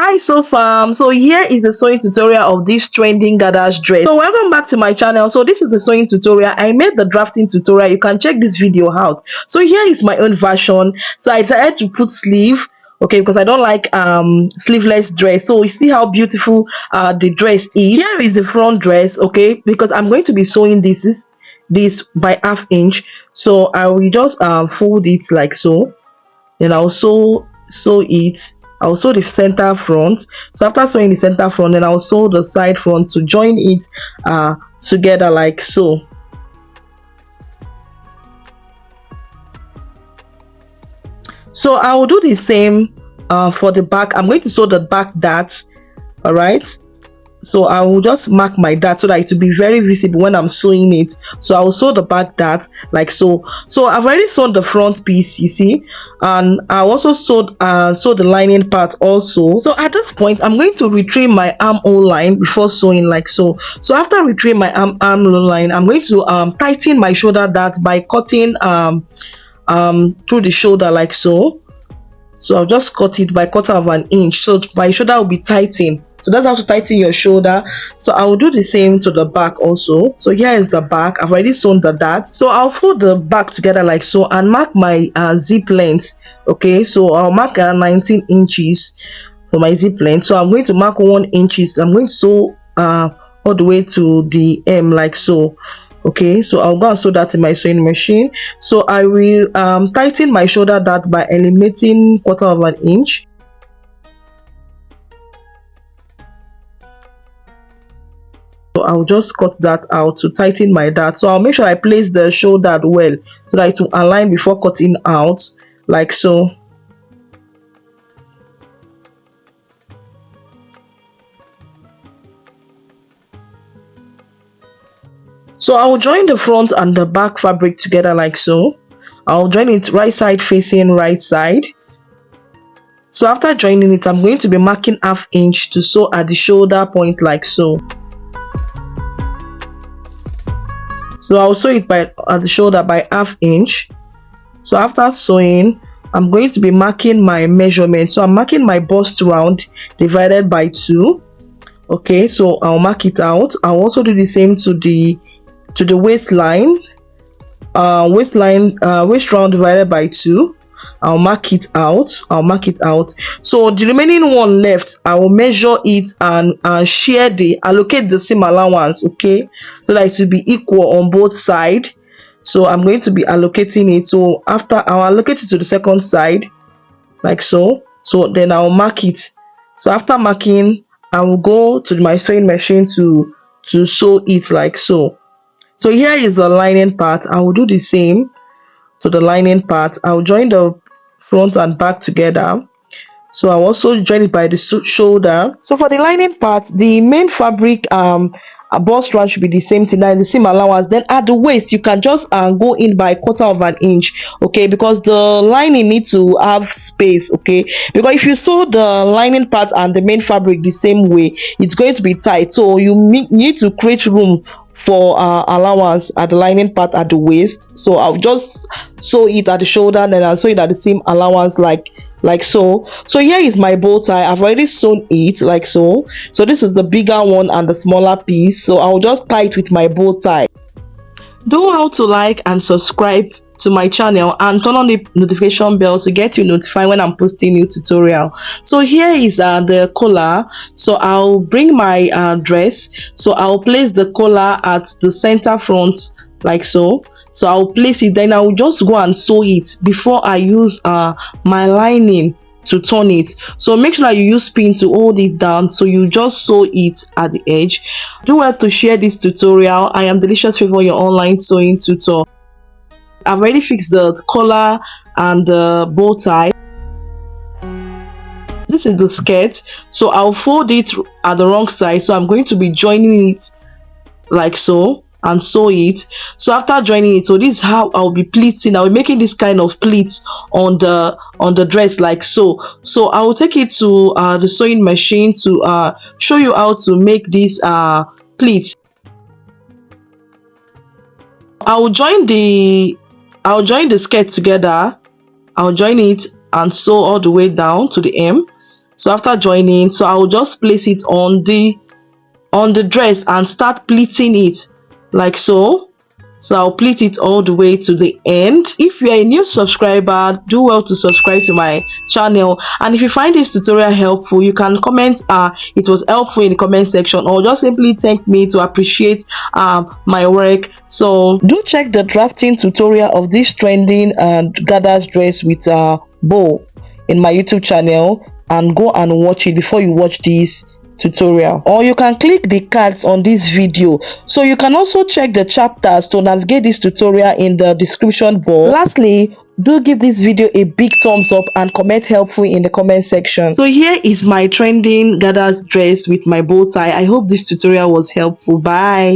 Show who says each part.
Speaker 1: Hi so fam, so here is the sewing tutorial of this trending gathers dress. So welcome back to my channel. So this is the sewing tutorial. I made the drafting tutorial. You can check this video out. So here is my own version. So I decided to put sleeve, okay, because I don't like sleeveless dress. So you see how beautiful the dress is. Here is the front dress, okay, because I'm going to be sewing this by ½ inch. So I will just fold it like so, then I'll sew it. I'll sew the center front. So after sewing the center front, then I'll sew the side front to join it together like so. So I will do the same for the back. I'm going to sew the back dart. All right, so I will just mark my dart so that it will be very visible when I'm sewing it. So I will sew the back dart like so. So I've already sewn the front piece, you see, and I also sewed the lining part also. So at this point I'm going to retrieve my armhole line before sewing like so. So after retrieving my armhole line, I'm going to tighten my shoulder dart by cutting through the shoulder like so. So I'll just cut it by 1/4 inch, so my shoulder will be tightened. So that's how to tighten your shoulder. So I will do the same to the back also. So here is the back. I've already sewn the dart. So I'll fold the back together like so and mark my zip length. Okay, so I'll mark 19 inches for my zip length. So I'm going to mark 1 inches. I'm going to sew all the way to the hem like so. Okay, so I'll go and sew that in my sewing machine. So I will tighten my shoulder dart by eliminating 1/4 inch. So I'll just cut that out to tighten my dart. So I'll make sure I place the shoulder well so that it will align before cutting out like so. So I'll join the front and the back fabric together like so. I'll join it right side facing right side. So after joining it, I'm going to be marking ½ inch to sew at the shoulder point like so. So I'll sew it at the shoulder by ½ inch. So after sewing, I'm going to be marking my measurement. So I'm marking my bust round divided by 2. Okay, so I'll mark it out. I'll also do the same to the waistline. Waist round divided by 2. I'll mark it out. So the remaining one left, I will measure it and allocate the seam allowance, okay, so that it will be equal on both sides. So I'm going to be allocating it. So after, I'll allocate it to the second side like so. So then I'll mark it. So after marking, I will go to my sewing machine to sew it like so. So here is the lining part. I will do the same to the lining part. I'll join the front and back together. So I'll also join it by the shoulder. So for the lining part, the main fabric bust round should be the same thing, that is the seam allowance. Then at the waist, you can just go in by 1/4 inch, okay, because the lining needs to have space, okay, because if you sew the lining part and the main fabric the same way, it's going to be tight. So you need to create room for allowance at the lining part at the waist. So I'll just sew it at the shoulder, then I'll sew it at the seam allowance like so. So here is my bow tie. I've already sewn it like so. So this is the bigger one and the smaller piece. So I'll just tie it with my bow tie. Do well to like and subscribe to my channel and turn on the notification bell to get you notified when I'm posting new tutorial. So here is the collar. So I'll bring my dress. So I'll place the collar at the center front like so. So I'll place it, then I'll just go and sew it before I use my lining to turn it. So make sure that you use pin to hold it down. So you just sew it at the edge. Do well to share this tutorial. I am Delicious Favor, your online sewing tutor. I've already fixed the collar and the bow tie. This is the skirt. So I'll fold it at the wrong side. So I'm going to be joining it like so and sew it. So after joining it, so this is how I'll be pleating. I'll be making this kind of pleats on the dress like so. So I will take it to the sewing machine to show you how to make these pleats. I'll join the skirt together. I'll join it and sew all the way down to the hem. So after joining, so I will just place it on the dress and start pleating it like so. So I'll pleat it all the way to the end. If you're a new subscriber, do well to subscribe to my channel, and if you find this tutorial helpful, you can comment it was helpful in the comment section, or just simply thank me to appreciate my work. So do check the drafting tutorial of this trending gathers dress with bow in my YouTube channel, and go and watch it before you watch this tutorial, or you can click the cards on this video. So you can also check the chapters to navigate this tutorial in the description box. Lastly, do give this video a big thumbs up and comment helpful in the comment section. So here is my trending gathers dress with my bow tie. I hope this tutorial was helpful. Bye.